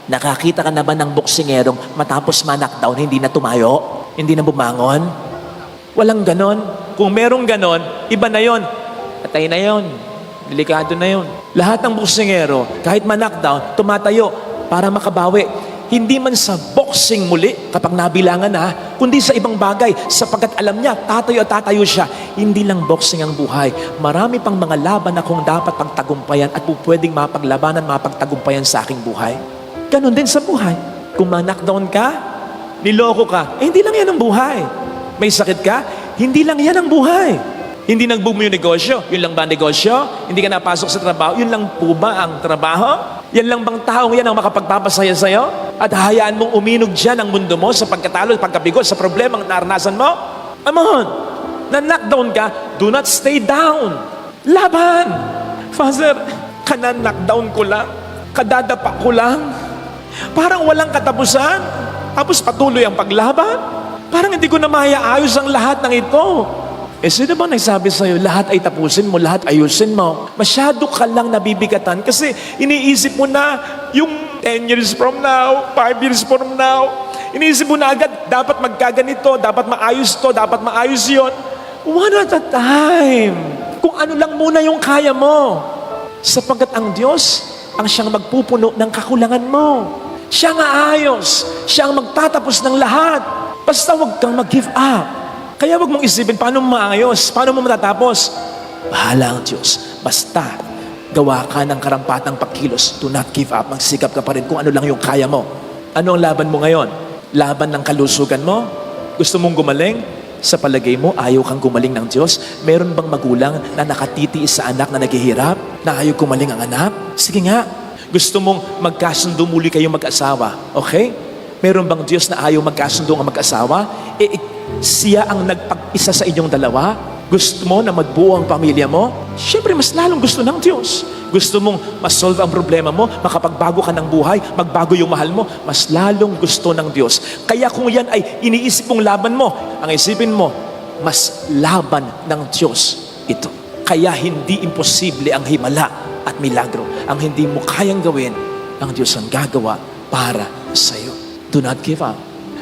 Nakakita ka na ba ng boksingerong matapos ma-knockdown, hindi na tumayo? Hindi na bumangon? Walang ganon. Kung merong ganon, iba na yon. Patay na yon. Delikado na yon. Lahat ng boksingero, kahit ma-knockdown, tumatayo para makabawi. Hindi man sa boxing muli kapag nabilangan na, kundi sa ibang bagay sapagkat alam niya, tatayo at tatayo siya. Hindi lang boxing ang buhay. Marami pang mga laban akong dapat pagtagumpayan at pwedeng mapaglabanan, mapagtagumpayan sa aking buhay. Ganon din sa buhay. Kung ma-knockdown ka, niloko ka, hindi lang yan ang buhay. May sakit ka, hindi lang yan ang buhay. Hindi nag-boom yung negosyo, yun lang ba ang negosyo? Hindi ka napasok sa trabaho, yun lang po ba ang trabaho? Yan lang bang taong yan ang makapagpapasaya sa'yo? At hayaan mong uminog dyan ang mundo mo sa pagkatalo, pagkabigo, sa problemang naranasan mo? Amon, na-knockdown ka, do not stay down. Laban! Father, kana-knockdown ko lang, kadadapa ko lang, parang walang katapusan, tapos patuloy ang paglaban. Parang hindi ko na mayaayos ang lahat ng ito. Sino ba nagsabi sa'yo, lahat ay tapusin mo, lahat ayusin mo? Masyado ka lang nabibigatan kasi iniisip mo na yung 10 years from now, 5 years from now, iniisip mo na agad, dapat magkaganito, dapat maayos to, dapat maayos yon. One at a time. Kung ano lang muna yung kaya mo. Sapagkat ang Diyos, ang siyang magpupuno ng kakulangan mo. Siya ang aayos. Siya ang magtatapos ng lahat. Basta huwag kang mag-give up. Kaya wag mong isipin, paano mo maayos? Paano mo matatapos? Bahala ang Diyos. Basta, gawa ka ng karampatang pagkilos. Do not give up. Magsikap ka pa rin kung ano lang yung kaya mo. Ano ang laban mo ngayon? Laban ng kalusugan mo? Gusto mong gumaling? Sa palagay mo, ayaw kang gumaling ng Diyos? Meron bang magulang na nakatitiis sa anak na naghihirap? Na ayaw gumaling ang anak? Sige nga. Gusto mong magkasundo muli kayong mag-asawa? Okay? Meron bang Diyos na ayaw magkasundo ang mag-asawa? Siya ang nagpag-isa sa inyong dalawa? Gusto mo na magbuo ang pamilya mo? Siyempre, mas lalong gusto ng Diyos. Gusto mong masolve ang problema mo, makapagbago ka ng buhay, magbago yung mahal mo, mas lalong gusto ng Diyos. Kaya kung yan ay iniisip mong laban mo, ang isipin mo, mas laban ng Diyos ito. Kaya hindi imposible ang himala at milagro. Ang hindi mo kayang gawin, ang Diyos ang gagawa para sa iyo. Do not give up.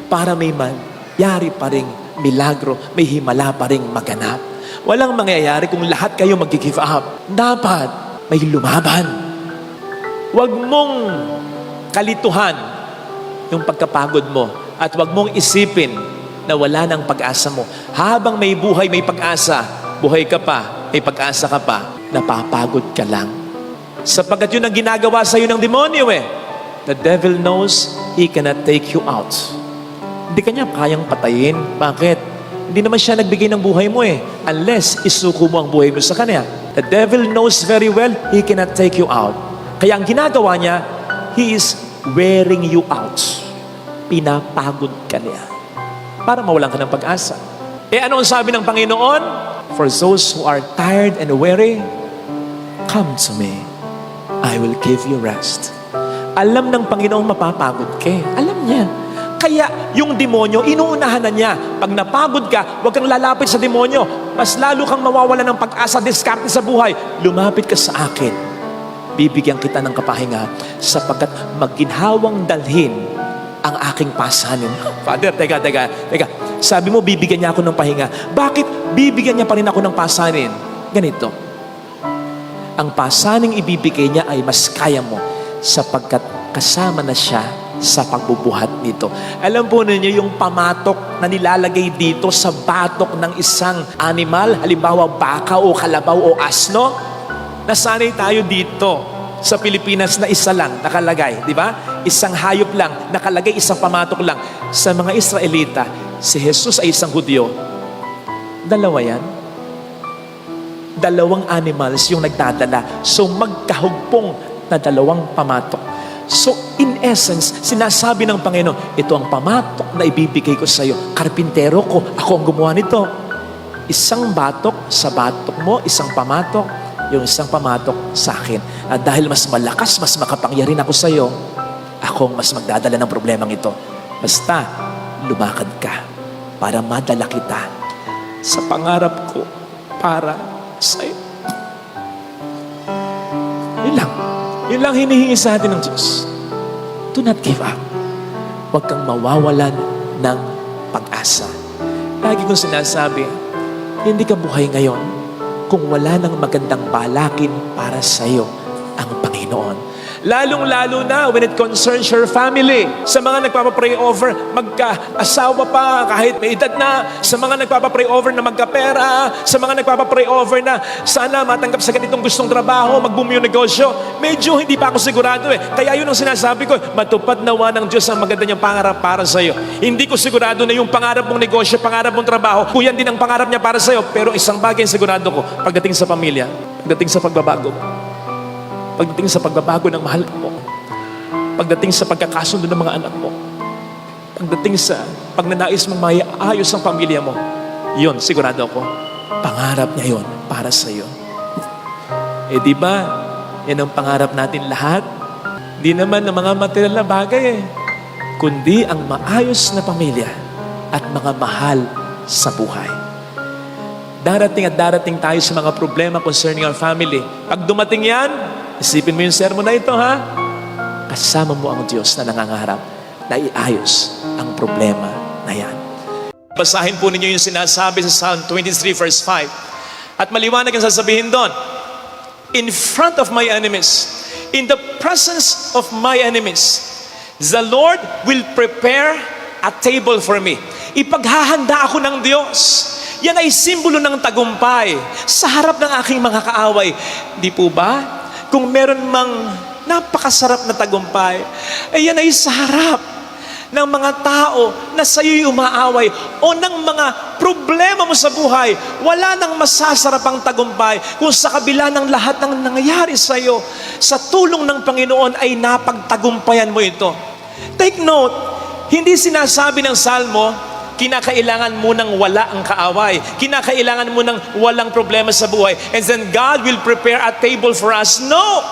Para may mangyari pa ring milagro, may himala pa ring maganap. Walang mangyayari kung lahat kayo mag-give up. Dapat may lumaban. Huwag mong kalituhan yung pagkapagod mo at huwag mong isipin na wala ng pag-asa mo. Habang may buhay, may pag-asa, buhay ka pa, may pag-asa ka pa, napapagod ka lang. Sapagkat yun ang ginagawa sa'yo ng demonyo eh. The devil knows he cannot take you out. Hindi ka niya kayang patayin. Bakit? Hindi naman siya nagbigay ng buhay mo eh. Unless isuko mo ang buhay mo sa kanya. The devil knows very well he cannot take you out. Kaya ang ginagawa niya, he is wearing you out. Pinapagod ka niya. Para mawalan ka ng pag-asa. Ano ang sabi ng Panginoon? For those who are tired and weary, come to me. I will give you rest. Alam ng Panginoon mapapagod ka. Alam niya. Kaya yung demonyo, inuunahan na niya. Pag napagod ka, huwag kang lalapit sa demonyo. Mas lalo kang mawawala ng pag-asa, diskarte sa buhay. Lumapit ka sa akin. Bibigyan kita ng kapahinga sapagkat maginhawang dalhin ang aking pasanin. Father, teka. Sabi mo, bibigyan niya ako ng pahinga. Bakit bibigyan niya pa rin ako ng pasanin? Ganito. Ang pasaning ibibigay niya ay mas kaya mo sapagkat kasama na siya sa pagbubuhat nito. Alam po ninyo yung pamatok na nilalagay dito sa batok ng isang animal, halimbawa baka o kalabaw o asno, nasanay tayo dito sa Pilipinas na isa lang nakalagay, di ba? Isang hayop lang, nakalagay isang pamatok lang. Sa mga Israelita, si Jesus ay isang Hudyo. Dalawa yan. Dalawang animals yung nagdadala. So magkahugpong na dalawang pamatok. So in essence, sinasabi ng Panginoon, ito ang pamatok na ibibigay ko sa iyo. Karpintero ko, ako ang gumawa nito. Isang batok sa batok mo, isang pamatok, yung isang pamatok sa akin. At dahil mas malakas, mas makapangyarihan ako sa iyo, ako ang mas magdadala ng problemang ito. Basta, lumakad ka para madala kita sa pangarap ko para sa iyo. Yun lang. Yun lang hinihingi sa atin ng Diyos. Do not give up. Huwag kang mawawalan ng pag-asa. Lagi kong sinasabi, hindi ka buhay ngayon kung wala nang magandang balakin para sa iyo ang Panginoon. Lalong-lalo na when it concerns your family. Sa mga nagpapapray over, magka-asawa pa kahit may edad na. Sa mga nagpapapray over na magkapera. Sa mga nagpapapray over na sana matanggap sa ganitong gustong trabaho, mag-boom yung negosyo. Medyo hindi pa ako sigurado eh. Kaya yun ang sinasabi ko, matupad nawa ng Diyos ang maganda niyang pangarap para sa iyo. Hindi ko sigurado na yung pangarap mong negosyo, pangarap mong trabaho, kung yan din ang pangarap niya para sa iyo. Pero isang bagay ang sigurado ko, pagdating sa pamilya, pagdating sa pagbabago, pagdating sa pagbabago ng mahal mo, pagdating sa pagkakasundo ng mga anak mo, pagdating sa pagnanais mong maiayos ang pamilya mo, yun, sigurado ako, pangarap niya yun para sa iyo. Eh di ba, yan ang pangarap natin lahat. Di naman ng mga material na bagay kundi ang maayos na pamilya at mga mahal sa buhay. Darating at darating tayo sa mga problema concerning our family. Pag dumating yan, isipin mo yung sermon na ito, ha? Kasama mo ang Diyos na nangangarap na iayos ang problema na yan. Basahin po ninyo yung sinasabi sa Psalm 23 verse 5. At maliwanag ang sasabihin doon. In front of my enemies, in the presence of my enemies, the Lord will prepare a table for me. Ipaghahanda ako ng Diyos. Yan ay simbolo ng tagumpay sa harap ng aking mga kaaway. Di po ba? Kung meron mang napakasarap na tagumpay, ay yan ay sa harap ng mga tao na sa'yo'y umaaway o ng mga problema mo sa buhay. Wala nang masasarap ang tagumpay kung sa kabila ng lahat ng nangyayari sa'yo, sa tulong ng Panginoon ay napagtagumpayan mo ito. Take note, hindi sinasabi ng Salmo, kinakailangan mo nang wala ang kaaway. Kinakailangan mo nang walang problema sa buhay. And then God will prepare a table for us. No!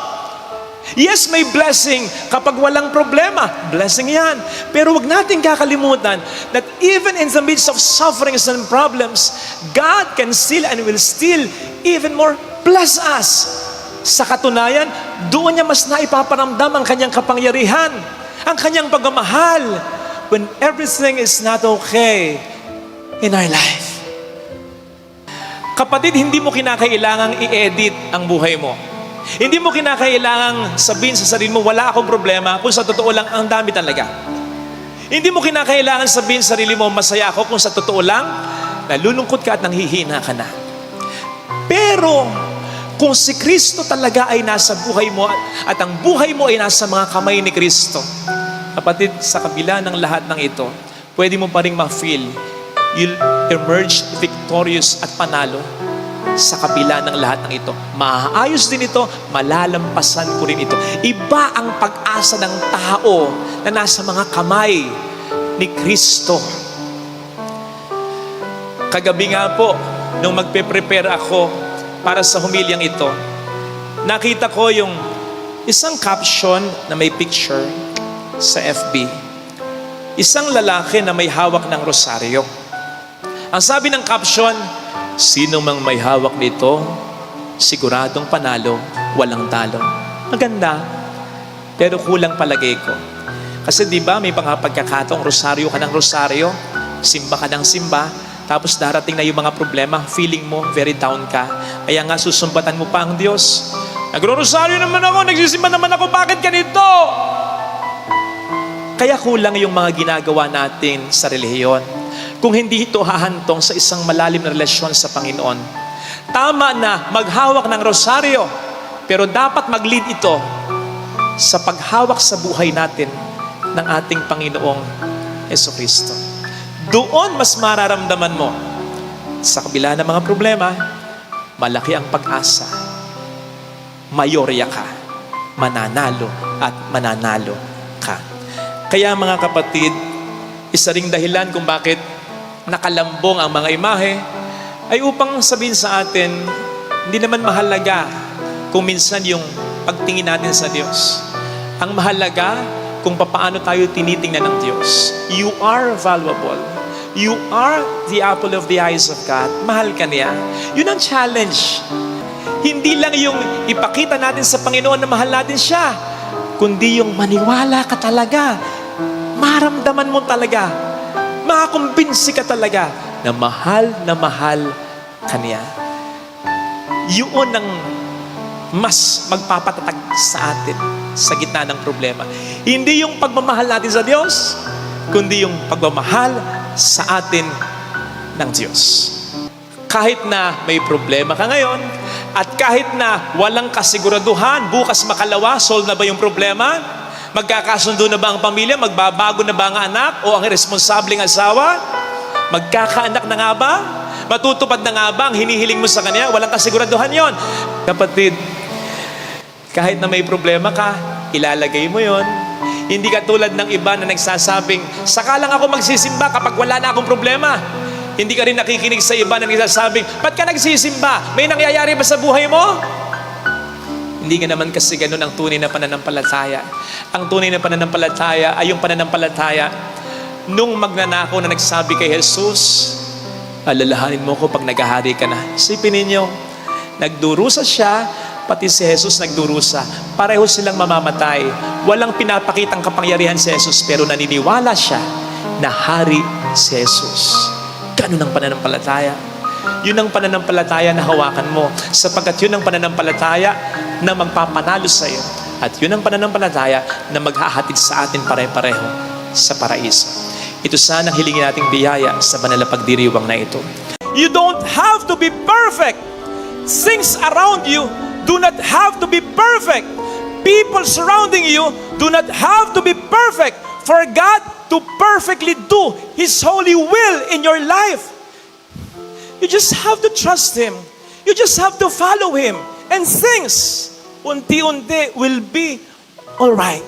Yes, may blessing kapag walang problema. Blessing yan. Pero wag natin kakalimutan that even in the midst of sufferings and problems, God can still and will still even more bless us. Sa katunayan, doon niya mas naipaparamdam ang kanyang kapangyarihan, ang kanyang pagmamahal, when everything is not okay in our life. Kapatid, hindi mo kinakailangang i-edit ang buhay mo. Hindi mo kinakailangang sabihin sa sarili mo, wala akong problema, kung sa totoo lang, ang dami talaga. Hindi mo kinakailangan sabihin sa sarili mo, masaya ako, kung sa totoo lang, nalulungkot ka at nanghihina ka na. Pero, kung si Kristo talaga ay nasa buhay mo at ang buhay mo ay nasa mga kamay ni Kristo, kapatid, sa kabila ng lahat ng ito, pwede mo pa rin ma-feel, you'll emerge victorious at panalo sa kabila ng lahat ng ito. Maayos din ito, malalampasan ko rin ito. Iba ang pag-asa ng tao na nasa mga kamay ni Kristo. Kagabi nga po, nung magpe-prepare ako para sa humilyang ito, nakita ko yung isang caption na may picture sa FB. Isang lalaki na may hawak ng rosaryo. Ang sabi ng caption, sino mang may hawak nito, siguradong panalo, walang talo. Maganda, pero kulang palagay ko. Kasi di ba may mga pagkakataong rosaryo ka ng rosaryo, simba ka ng simba, tapos darating na yung mga problema, feeling mo very down ka. Kaya nga susumbatan mo pa ang Diyos. Nagro-rosaryo naman ako, nagsisimba naman ako, bakit ganito? Kaya kulang yung mga ginagawa natin sa relihiyon. Kung hindi ito hahantong sa isang malalim na relasyon sa Panginoon. Tama na maghawak ng rosaryo, pero dapat mag-lead ito sa paghawak sa buhay natin ng ating Panginoong Jesucristo. Doon mas mararamdaman mo, sa kabila ng mga problema, malaki ang pag-asa. Mayorya ka, mananalo at mananalo ka. Kaya mga kapatid, isa ring dahilan kung bakit nakalambong ang mga imahe ay upang sabihin sa atin, hindi naman mahalaga kung minsan yung pagtingin natin sa Diyos. Ang mahalaga kung paano tayo tinitingnan ng Diyos. You are valuable. You are the apple of the eyes of God. Mahal ka niya. Yun ang challenge. Hindi lang yung ipakita natin sa Panginoon na mahal natin siya. kundi yung maniwala ka talaga. Maramdaman mo talaga, makakumbinsi ka talaga na mahal ka niya. Yun ang mas magpapatatag sa atin sa gitna ng problema. Hindi yung pagmamahal natin sa Diyos, kundi yung pagmamahal sa atin ng Diyos. Kahit na may problema ka ngayon, at kahit na walang kasiguraduhan, bukas makalawa, solve na ba yung problema? Magkakasundo na ba ang pamilya? Magbabago na ba ang anak? O ang irresponsableng asawa? Magkakaanak na nga ba? Matutupad na nga ba ang hinihiling mo sa kanya? Walang kasiguraduhan yon. Kapatid, kahit na may problema ka, ilalagay mo yon. Hindi ka tulad ng iba na nagsasabing, saka lang ako magsisimba kapag wala na akong problema. Hindi ka rin nakikinig sa iba na nagsasabing, ba't ka nagsisimba? May nangyayari ba sa buhay mo? Hindi ka naman kasi ganun ang tunay na pananampalataya. Ang tunay na pananampalataya ay yung pananampalataya nung magnanakaw na nagsabi kay Jesus, alalahanin mo ko pag naghahari ka na. Isipin ninyo, nagdurusa siya, pati si Jesus nagdurusa. Pareho silang mamamatay. Walang pinapakitang kapangyarihan si Jesus, pero naniniwala siya na hari si Jesus. Ganun ang pananampalataya. Yun ang pananampalataya na hawakan mo, sapagkat yun ang pananampalataya na magpapanalo sa iyo. At yun ang pananampalataya na maghahatid sa atin pare-pareho sa paraiso. Ito sana ang hilingin nating biyaya sa banal na pagdiriwang na ito. You don't have to be perfect. Things around you do not have to be perfect. People surrounding you do not have to be perfect for God to perfectly do His holy will in your life. You just have to trust Him. You just have to follow Him. And things, unti-unti, will be alright.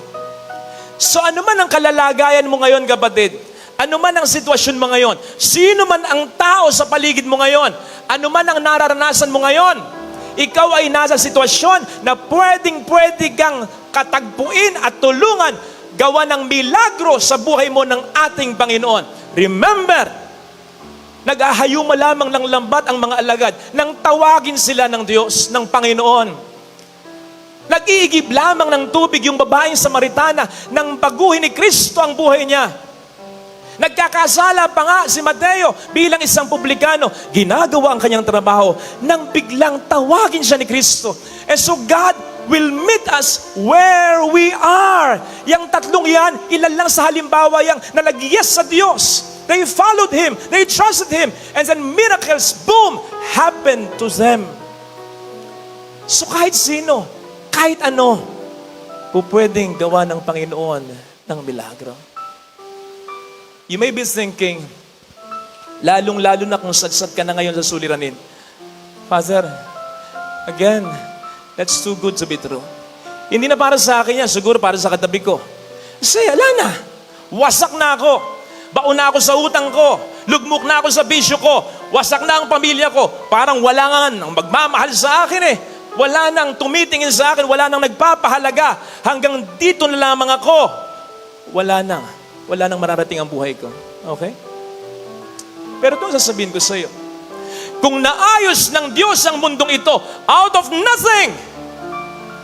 So ano man ang kalalagayan mo ngayon, kapatid, ano man ang sitwasyon mo ngayon, sino man ang tao sa paligid mo ngayon, ano man ang nararanasan mo ngayon, ikaw ay nasa sitwasyon na pwedeng-pwede kang katagpuin at tulungan gawa ng milagro sa buhay mo ng ating Panginoon. Remember, nag-ahayuma lamang ng lambat ang mga alagad nang tawagin sila ng Diyos, ng Panginoon. Nag-iigib lamang ng tubig yung babaeng Samaritana nang baguhin ni Kristo ang buhay niya. Nagkakasala pa nga si Mateo bilang isang publikano. Ginagawa ang kanyang trabaho nang biglang tawagin siya ni Kristo. And so God will meet us where we are. Yang tatlong yan, ilan lang sa halimbawa yang nalagyas sa Diyos. They followed Him, they trusted Him, and then miracles, boom, happened to them. So kahit sino, kahit ano, pwedeng gawa ng Panginoon ng milagro. You may be thinking, lalong-lalo na kung sadsad ka na ngayon sa suliranin, Father, again, that's too good to be true. Hindi na para sa akin yan, siguro para sa katabi ko. Kasi ala na, wasak na ako. Baon na ako sa utang ko. Lugmok na ako sa bisyo ko. Wasak na ang pamilya ko. Parang wala nga ang magmamahal sa akin eh. Wala nang tumitingin sa akin. Wala nang nagpapahalaga. Hanggang dito na lamang ako. Wala nang mararating ang buhay ko. Okay? Pero ito ang sasabihin ko sa iyo. Kung naayos ng Diyos ang mundong ito, out of nothing,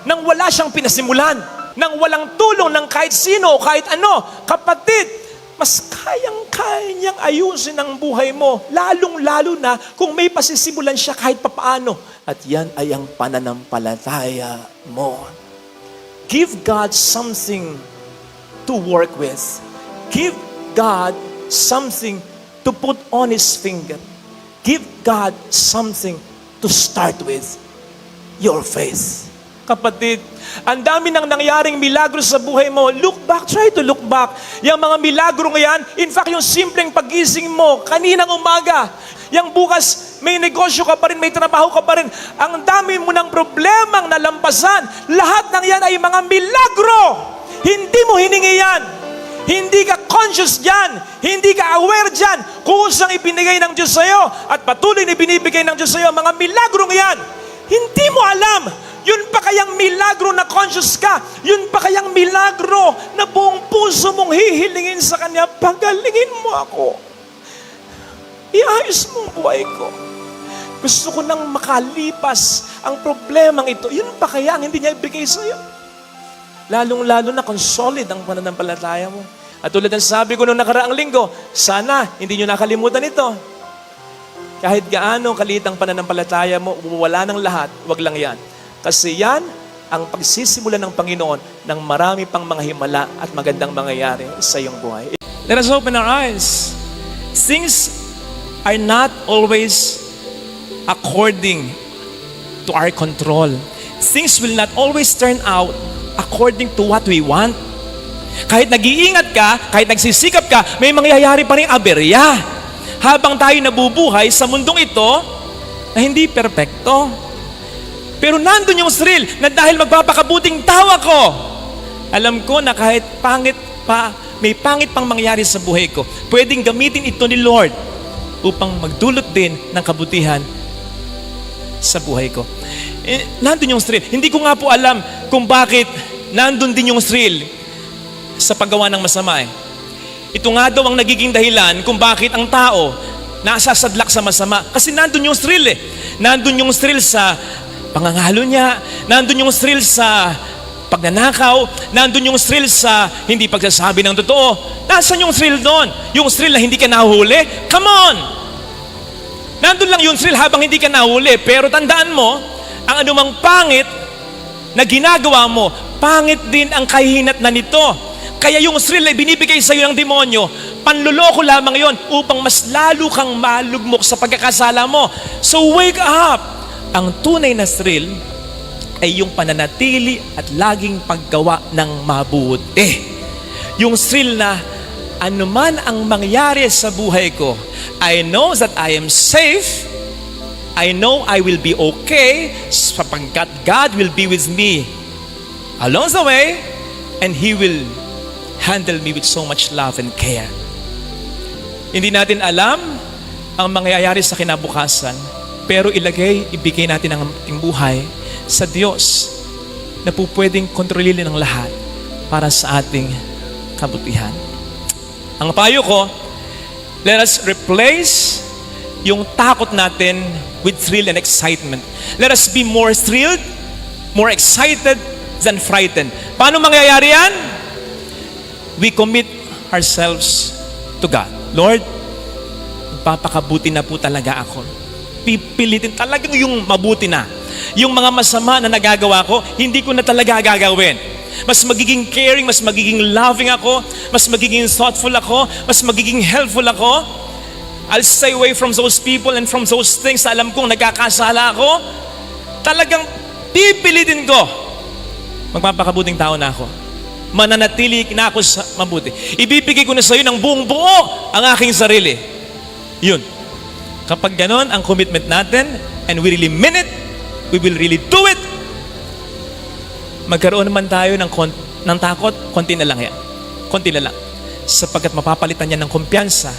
nang wala siyang pinasimulan, nang walang tulong ng kahit sino o kahit ano, kapatid, mas kayang-kaya niyang ayusin ang buhay mo, lalong-lalo na kung may pasisimulan siya kahit papaano. At yan ay ang pananampalataya mo. Give God something to work with. Give God something to put on His finger. Give God something to start with. Your faith. Kapatid, ang dami nang nangyaring milagro sa buhay mo. Look back, try to look back. Yung mga milagro ngayon, in fact, yung simpleng pagising mo, kaninang umaga, yung bukas, may negosyo ka pa rin, may trabaho ka pa rin, ang dami mo ng problemang nalampasan. Lahat ng yan ay mga milagro. Hindi mo hiningi yan. Hindi ka conscious dyan. Hindi ka aware dyan. Kusang ibinigay ng Diyos sa'yo at patuloy na binibigay ng Diyos sa'yo, mga milagro ngayon. Hindi mo alam. Yun pa kayang milagro na conscious ka? Yun pa kayang milagro na buong puso mong hihilingin sa Kanya? Pagalingin mo ako. Iayos mo ang buhay ko. Gusto ko nang makalipas ang problemang ito. Yun pa kaya ang hindi niya ibigay sa'yo? Lalong-lalo na kung solid ang pananampalataya mo. At tulad ng sabi ko noong nakaraang linggo, sana hindi nyo nakalimutan ito. Kahit gaano kaliit ang pananampalataya mo, wala ng lahat, wag lang yan. Kasi yan ang pagsisimula ng Panginoon ng marami pang mga himala at magandang mangyayari sa iyong buhay. Let us open our eyes. Things are not always according to our control. Things will not always turn out according to what we want. Kahit nag-iingat ka, kahit nagsisikap ka, may mangyayari pa rin aberya. Habang tayo nabubuhay sa mundong ito na hindi perpekto. Pero nandun yung thrill na dahil magpapakabuting tao ako, alam ko na kahit pangit pa, may pangit pang mangyari sa buhay ko, pwedeng gamitin ito ni Lord upang magdulot din ng kabutihan sa buhay ko. Nandun yung thrill. Hindi ko nga po alam kung bakit nandun din yung thrill sa paggawa ng masama. Ito nga daw ang nagiging dahilan kung bakit ang tao nasasadlak sa masama. Kasi nandun yung thrill Nandun yung thrill sa pangangalo niya. Nandun yung thrill sa pagnanakaw. Nandun yung thrill sa hindi pagsasabi ng totoo. Nasaan yung thrill doon? Yung thrill na hindi ka nahuli? Come on! Nandun lang yung thrill habang hindi ka nahuli. Pero tandaan mo, ang anumang pangit na ginagawa mo, pangit din ang kahinat na nito. Kaya yung thrill ay binibigay sa iyo ng demonyo, panluloko lamang yon upang mas lalo kang malugmok sa pagkakasala mo. So wake up! Ang tunay na thrill ay yung pananatili at laging paggawa ng mabuti. Yung thrill na anuman ang mangyari sa buhay ko, I know that I am safe. I know I will be okay sapagkat God will be with me along the way and He will handle me with so much love and care. Hindi natin alam ang mangyayari sa kinabukasan, pero ibigay natin ang ating buhay sa Diyos na po pwedeng kontrolin ng lahat para sa ating kabutihan. Ang payo ko, let us replace yung takot natin with thrill and excitement. Let us be more thrilled, more excited than frightened. Paano mangyayari yan? We commit ourselves to God. Lord, magpapakabuti na po talaga ako. Pipilitin talagang yung mabuti na. Yung mga masama na nagagawa ko, hindi ko na talaga gagawin. Mas magiging caring, mas magiging loving ako, mas magiging thoughtful ako, mas magiging helpful ako. I'll stay away from those people and from those things na alam kong nagkakasala ako. Talagang pipilitin ko. Magpapakabuting tao na ako. Mananatili na ako sa mabuti. Ibibigay ko na sa iyo ng buong buo ang aking sarili. Yun. Kapag ganon ang commitment natin and we really mean it, we will really do it, magkaroon naman tayo ng takot, konti na lang yan. Konti na lang. Sapagkat mapapalitan niya ng kumpiyansa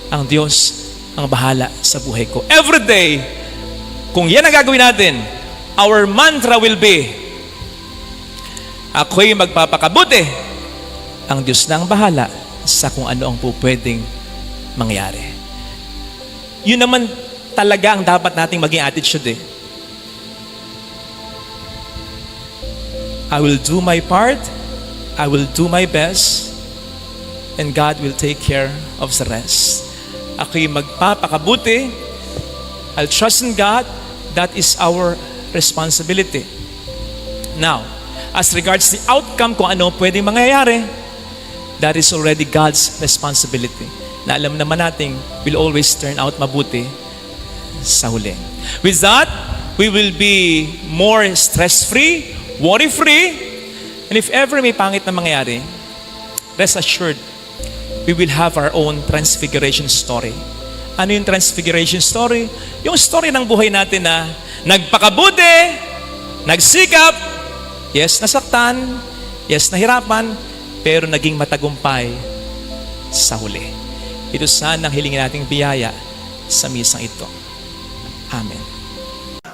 ang Diyos ang bahala sa buhay ko. Every day, kung yan ang gagawin natin, our mantra will be, ako'y magpapakabuti. Ang Diyos na ang bahala sa kung ano ang pwedeng mangyari. Yun naman talaga ang dapat nating maging attitude I will do my part, I will do my best, and God will take care of the rest. Ako'y magpapakabuti. I'll trust in God. That is our responsibility. Now, as regards the outcome kung ano pwedeng mangyayari, that is already God's responsibility. Na alam naman natin, will always turn out mabuti sa huli. With that, we will be more stress-free, worry-free, and if ever may pangit na mangyayari, rest assured, we will have our own transfiguration story. Ano yung transfiguration story? Yung story ng buhay natin na nagpakabuti, nagsikap, yes, nasaktan, yes, nahirapan, pero naging matagumpay sa huli. Ito sana ang hilingin nating biyaya sa misang ito. Amen.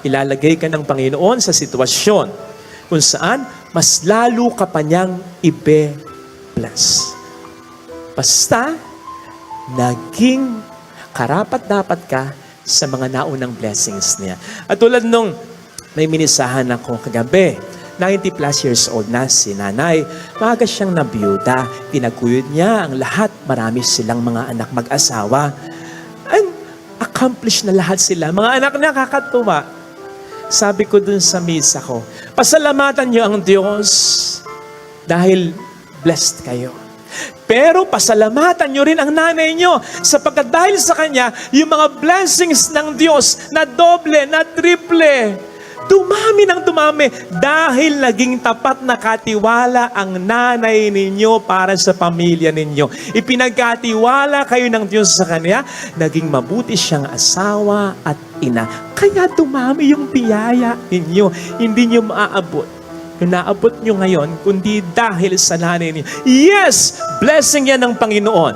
Ilalagay ka ng Panginoon sa sitwasyon kung saan mas lalo ka pa niyang ibe-bless. Basta, naging karapat-dapat ka sa mga naunang blessings niya. At tulad nung may minisahan ako kagabi 90 plus years old na si nanay. Maaga siyang nabiyuda. Tinaguyod niya ang lahat. Marami silang mga anak mag-asawa. And accomplished na lahat sila. Mga anak na kakatuwa. Sabi ko dun sa misa ko, pasalamatan niyo ang Diyos dahil blessed kayo. Pero pasalamatan nyo rin ang nanay nyo sapagkat dahil sa kanya, yung mga blessings ng Diyos na doble, na triple, dumami ng dumami dahil naging tapat na katiwala ang nanay ninyo para sa pamilya ninyo. Ipinagkatiwala kayo ng Diyos sa kanya, naging mabuti siyang asawa at ina. Kaya dumami yung biyaya ninyo, hindi nyo maaabot yung naabot nyo ngayon, kundi dahil sa nanay ninyo. Yes! Blessing yan ng Panginoon.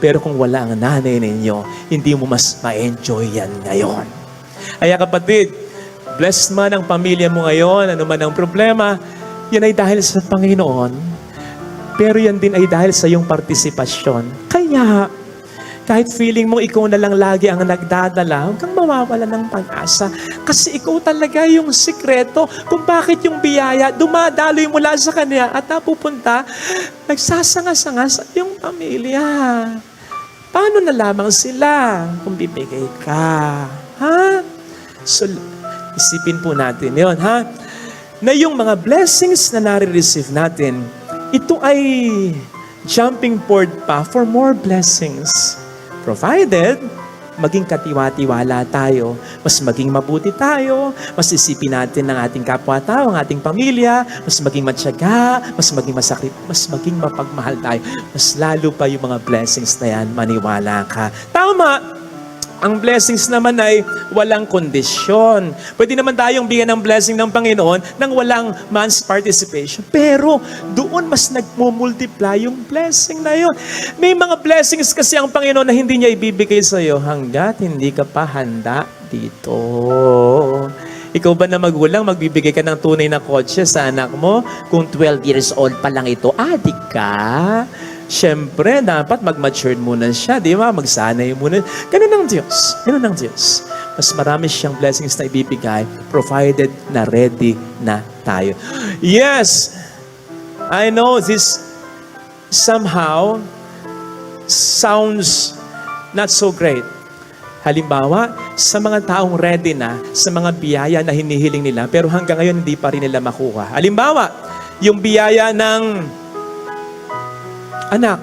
Pero kung wala ang nanay ninyo, hindi mo mas ma-enjoy yan ngayon. Kaya kapatid, blessed man ang pamilya mo ngayon, ano man ang problema, yan ay dahil sa Panginoon. Pero yan din ay dahil sa iyong partisipasyon. Kaya, kahit feeling mo ikaw na lang lagi ang nagdadala, huwag kang mawawala ng pag-asa. Kasi ikaw talaga yung sikreto kung bakit yung biyaya dumadaloy mula sa kanya at napupunta, nagsasanga-sanga sa iyong pamilya. Paano na lamang sila kung bibigay ka? Ha? So, isipin po natin yon, ha? Na yung mga blessings na nare-receive natin, ito ay jumping board pa for more blessings. Provided, maging katiwa-tiwala tayo, mas maging mabuti tayo, mas isipin natin ng ating kapwa-tao, ang ating pamilya, mas maging matyaga, mas maging masakit, mas maging mapagmahal tayo. Mas lalo pa yung mga blessings na yan, maniwala ka. Tama! Ang blessings naman ay walang kondisyon. Pwede naman tayong bigyan ng blessing ng Panginoon nang walang man's participation. Pero doon mas nagmumultiply yung blessing na yun. May mga blessings kasi ang Panginoon na hindi niya ibibigay sa iyo hanggat hindi ka pa handa dito. Ikaw ba na magulang, magbibigay ka ng tunay na kotse sa anak mo? Kung 12 years old pa lang ito, adik ka? Siyempre, dapat mag-mature muna siya, di ba? Magsanay muna. Ganun ang Diyos. Ganun ang Diyos. Mas marami siyang blessings na ibibigay provided na ready na tayo. Yes! I know this somehow sounds not so great. Halimbawa, sa mga taong ready na, sa mga biyaya na hinihiling nila, pero hanggang ngayon hindi pa rin nila makuha. Halimbawa, yung biyaya ng anak.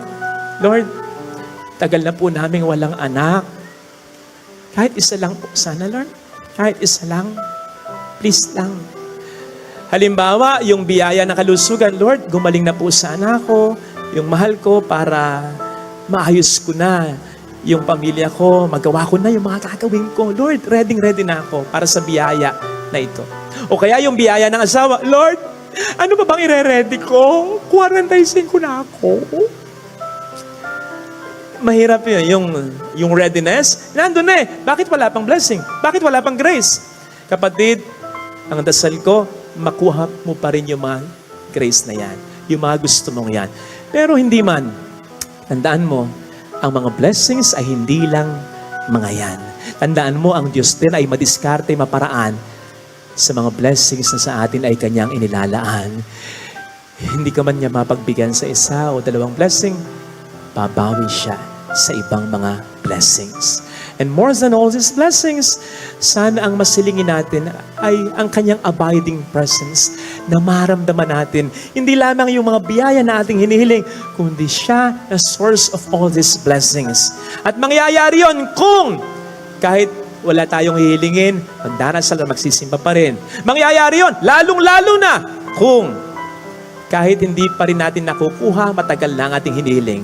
Lord, tagal na po namin walang anak. Kahit isa lang po. Sana, Lord. Kahit isa lang. Please lang. Halimbawa, yung biyaya na kalusugan, Lord, gumaling na po sa anak ko, yung mahal ko para maayos ko na yung pamilya ko, magawa ko na yung mga gagawin ko. Lord, ready na ako para sa biyaya na ito. O kaya yung biyaya ng asawa, Lord, ano ba bang ire-ready ko? 45 na ako. Mahirap yun. Yung readiness, nandun na eh. Bakit wala pang blessing? Bakit wala pang grace? Kapatid, ang dasal ko, makuha mo pa rin yung mga grace na yan. Yung mga gusto mong yan. Pero hindi man, tandaan mo, ang mga blessings ay hindi lang mga yan. Tandaan mo, ang Diyos din ay madiskarte, maparaan sa mga blessings na sa atin ay Kanyang inilalaan. Hindi ka man niya mapagbigyan sa isa o dalawang blessing, babawi siya sa ibang mga blessings. And more than all these blessings, sana ang masilingin natin ay ang Kanyang abiding presence na maramdaman natin. Hindi lamang yung mga biyaya na ating hinihiling, kundi siya na source of all these blessings. At mangyayari yon kung kahit wala tayong hihilingin, magdarasal at magsisimba pa rin. Mangyayari yon, lalong-lalo na kung kahit hindi pa rin natin nakukuha, matagal na ang ating hinihiling,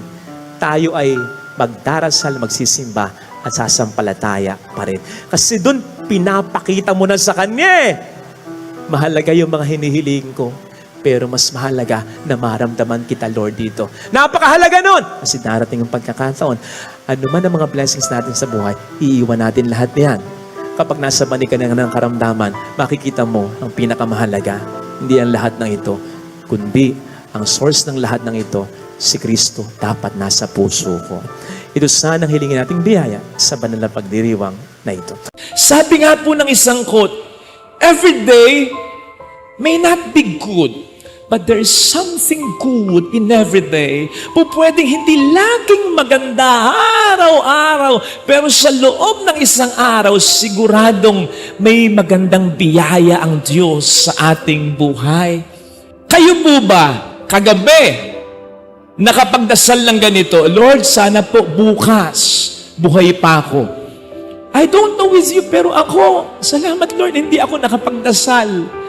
tayo ay magdarasal, magsisimba at sasampalataya pa rin. Kasi doon, pinapakita mo na sa Kanya eh. Mahalaga yung mga hinihiling ko, pero mas mahalaga na maramdaman kita, Lord, dito. Napakahalaga nun! Kasi darating yung pagkakataon, ano man ang mga blessings natin sa buhay, iiwan natin lahat niyan. Kapag nasa bani ka ng karamdaman, makikita mo ang pinakamahalaga. Hindi ang lahat ng ito, kundi ang source ng lahat ng ito, si Kristo, dapat nasa puso ko. Ito sana ang hilingin nating biyaya sa banal na pagdiriwang na ito. Sabi nga po ng isang quote, every day may not be good, but there is something good in every day. Pwedeng hindi laging maganda araw-araw, pero sa loob ng isang araw, siguradong may magandang biyaya ang Diyos sa ating buhay. Kayo po ba, kagabi, nakapagdasal ng ganito, Lord, sana po bukas, buhay pa ako. I don't know with you, pero ako, salamat Lord, hindi ako nakapagdasal.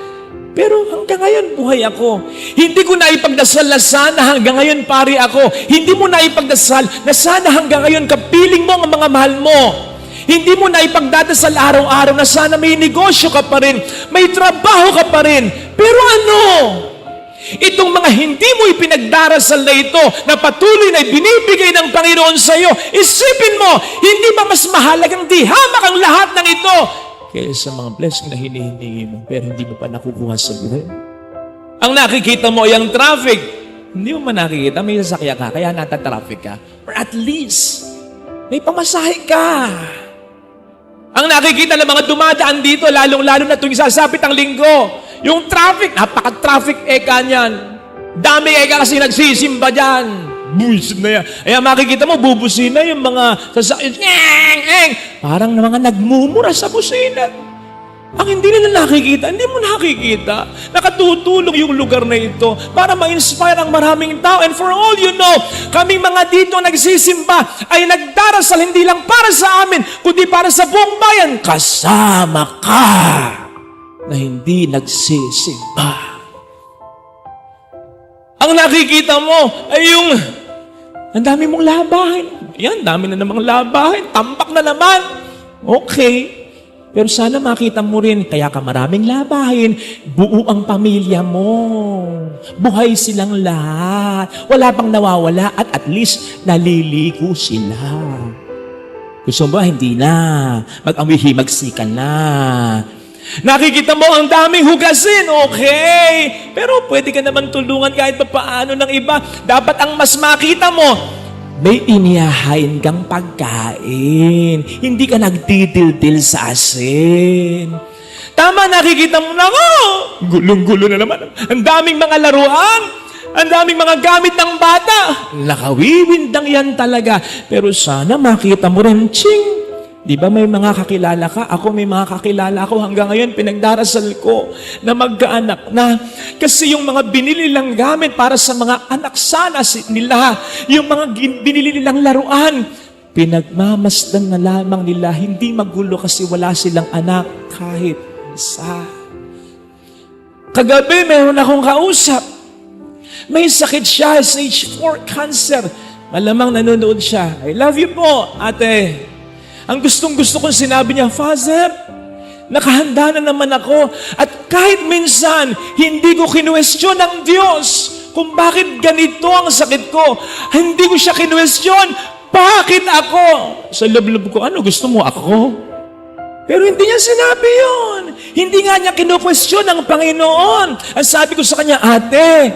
Pero hanggang ngayon, buhay ako. Hindi ko naipagdasal na sana hanggang ngayon, pari ako. Hindi mo naipagdasal na sana hanggang ngayon, kapiling mo ang mga mahal mo. Hindi mo naipagdadasal araw-araw na sana may negosyo ka pa rin, may trabaho ka pa rin. Pero ano? Itong mga hindi mo ipinagdarasal na ito, na patuloy na binibigay ng Panginoon sa iyo, isipin mo, hindi ba mas mahalagang di hamak ang lahat ng ito kaysa mga blessing na hinihingi mo, pero hindi mo pa nakukuha sa buhay? Ang nakikita mo ay ang traffic. Hindi mo man nakikita, may sasakyan ka, kaya nata-traffic ka. Or at least, may pamasahe ka. Ang nakikita ng mga dumadaan dito, lalong-lalo na tuwing sasapit ang linggo, yung traffic, napaka-traffic eka niyan. Dami eka kasi nagsisimba dyan. Buisit na yan. Kaya makikita mo, bubusina yung mga sasakyan. Parang mga nagmumura sa busina. Ang hindi nila nakikita, hindi mo nakikita. Nakatutulong yung lugar na ito para ma-inspire ang maraming tao. And for all you know, kaming mga dito nagsisimba ay nagdarasal hindi lang para sa amin, kundi para sa buong bayan. Kasama ka na hindi nagsisimba. Ang nakikita mo ay yung ang dami mong labahin. Yan, dami na namang labahin. Tambak na naman. Okay. Pero sana makita mo rin, kaya ka maraming labahin, buo ang pamilya mo. Buhay silang lahat. Wala pang nawawala at least naliligo sila. Gusto mo ba? Hindi na. Mag-amihimagsikan na. Nakikita mo ang daming hugasin, okay. Pero pwede ka naman tulungan kahit pa paano ng iba. Dapat ang mas makita mo, may inihahain kang pagkain. Hindi ka nagdidildil sa asin. Tama, nakikita mo na, gulong-gulo na naman. Ang daming mga laruan, ang daming mga gamit ng bata. Nakawiwindang yan talaga. Pero sana makita mo rin, ching, di ba may mga kakilala ka? Ako may mga kakilala ako hanggang ngayon pinagdarasal ko na magkaanak na. Kasi yung mga binili nilang gamit para sa mga anak sana nila, yung mga binili nilang laruan, pinagmamasdan na lamang nila, hindi magulo kasi wala silang anak kahit isa. Kagabi meron akong kausap. May sakit siya, stage 4 cancer. Malamang nanonood siya. I love you po, ate. Ang gustong-gusto kong sinabi niya, Father, nakahanda na naman ako. At kahit minsan, hindi ko kinuwestiyon ng Diyos kung bakit ganito ang sakit ko. Hindi ko siya kinuwestiyon. Bakit ako? Sa loob-loob ko, ano gusto mo ako? Pero hindi niya sinabi yun. Hindi nga niya kinukwestiyon ng Panginoon. Ang sabi ko sa kanya, ate,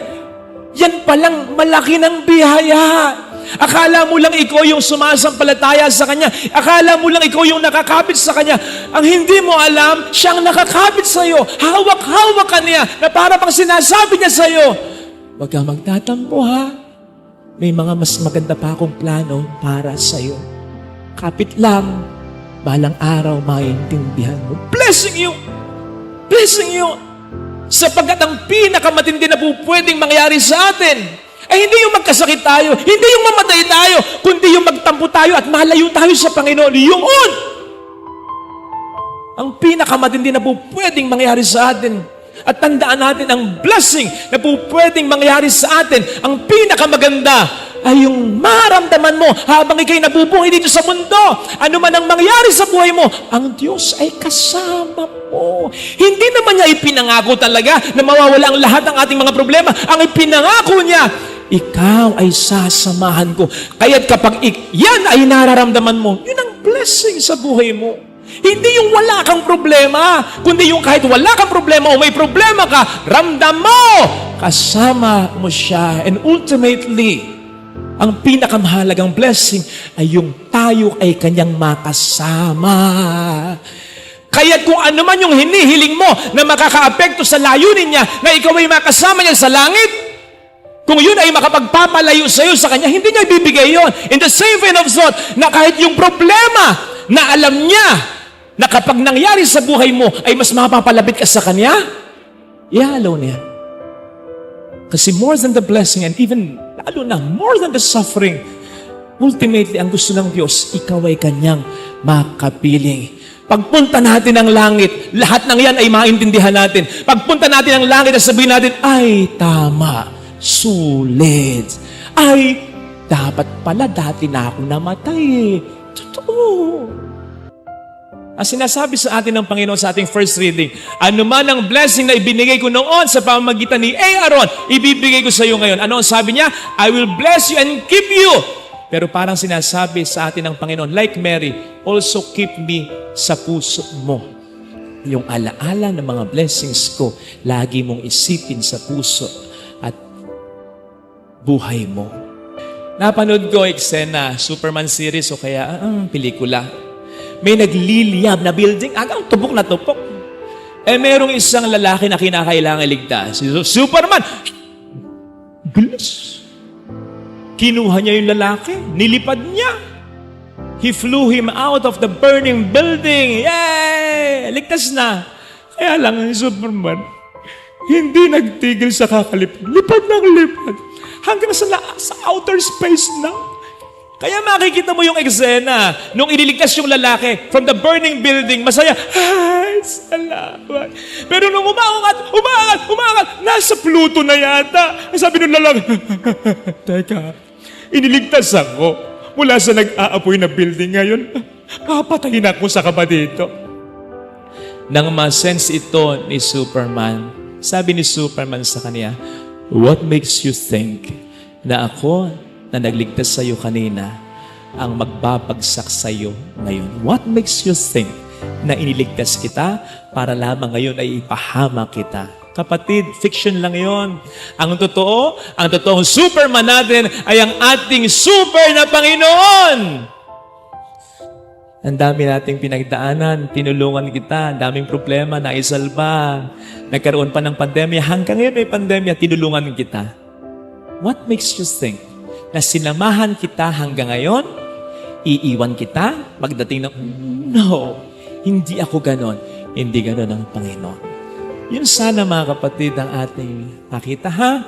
yan palang malaki ng biyaya. Akala mo lang ikaw yung sumasampalataya sa Kanya. Akala mo lang ikaw yung nakakapit sa Kanya. Ang hindi mo alam, siyang nakakapit sa iyo. Hawak-hawak ka niya na para pang sinasabi niya sa iyo, huwag kang magtatampo ha. May mga mas maganda pa akong plano para sa iyo. Kapit lang, balang araw maintindihan mo. Blessing you! Blessing you! Sapagkat ang pinakamatindi na po pwedeng mangyari sa atin ay hindi yung magkasakit tayo, hindi yung mamatay tayo, kundi yung magtampo tayo at malayo tayo sa Panginoon. Yun! Ang pinakamatindi na po pwedeng mangyari sa atin. At tandaan natin ang blessing na po pwedeng mangyari sa atin. Ang pinakamaganda ay yung maramdaman mo habang ikay nabubuhay dito sa mundo. Ano man ang mangyari sa buhay mo, ang Diyos ay kasama mo. Hindi naman niya ipinangako talaga na mawawala ang lahat ng ating mga problema. Ang ipinangako niya, ikaw ay sasamahan ko. Kaya't kapag yan ay nararamdaman mo, yun ang blessing sa buhay mo. Hindi yung wala kang problema, kundi yung kahit wala kang problema o may problema ka, ramdam mo, kasama mo siya. And ultimately, ang pinakamahalagang blessing ay yung tayo ay kanyang makasama. Kaya kung ano man yung hinihiling mo na makakaapekto sa layunin niya, na ikaw ay makasama niya sa langit, kung yun ay makapagpapalayo sa iyo sa Kanya, hindi niya ibibigay yun. In the same vein of thought, na kahit yung problema na alam niya na kapag nangyari sa buhay mo ay mas mapapalapit ka sa Kanya, i-allow niya. Kasi more than the blessing and even, lalo na, more than the suffering, ultimately, ang gusto ng Diyos, ikaw ay Kanyang makapiling. Pagpunta natin ng langit, lahat ng yan ay maintindihan natin. Pagpunta natin ng langit at sabihin natin, ay, tama, sulit. Ay, dapat pala dati na ako namatay eh. Totoo. Ang sinasabi sa atin ng Panginoon sa ating first reading, ano man ang blessing na ibinigay ko noon sa pamamagitan ni Aaron, ibibigay ko sa iyo ngayon. Ano ang sabi niya? I will bless you and keep you. Pero parang sinasabi sa atin ng Panginoon, like Mary, also keep me sa puso mo. Yung alaala ng mga blessings ko, lagi mong isipin sa puso at buhay mo. Napanood ko eksena, Superman series o kaya pelikula. May nagliliyab na building, hanggang tupok na tupok. Merong isang lalaki na kinakailangan iligtas. Si Superman, bilis. Kinuha niya yung lalaki, nilipad niya. He flew him out of the burning building. Yay! Ligtas na. Kaya lang ang Superman, hindi nagtigil sa kakalipad. Lipad ng lipad. Hanggang sa outer space na. Kaya makikita mo yung eksena nung iniligtas yung lalaki from the burning building, masaya. Ay, salamat. Pero nung umangat, nasa Pluto na yata. Sabi nung lalaki, teka, iniligtas ako mula sa nag-aapoy na building ngayon. Papatayin ako sa kaba dito. Nang ma-sense ito ni Superman, sabi ni Superman sa kanya, what makes you think na ako na nagligtas sa iyo kanina ang magbabagsak sa iyo ngayon? What makes you think na iniligtas kita para lamang ngayon ay ipahama kita? Kapatid, fiction lang yon. Ang totoong Superman natin ay ang ating super na Panginoon. Ang dami nating pinagdaanan, tinulungan kita, ang daming problema, naisalba. Nagkaroon pa ng pandemya, hanggang ngayon may pandemya, tinulungan kita. What makes you think na sinamahan kita hanggang ngayon, iiwan kita, magdating ng, no, hindi ako ganon. Hindi ganon ang Panginoon. Yun sana mga kapatid ang ating makita, ha?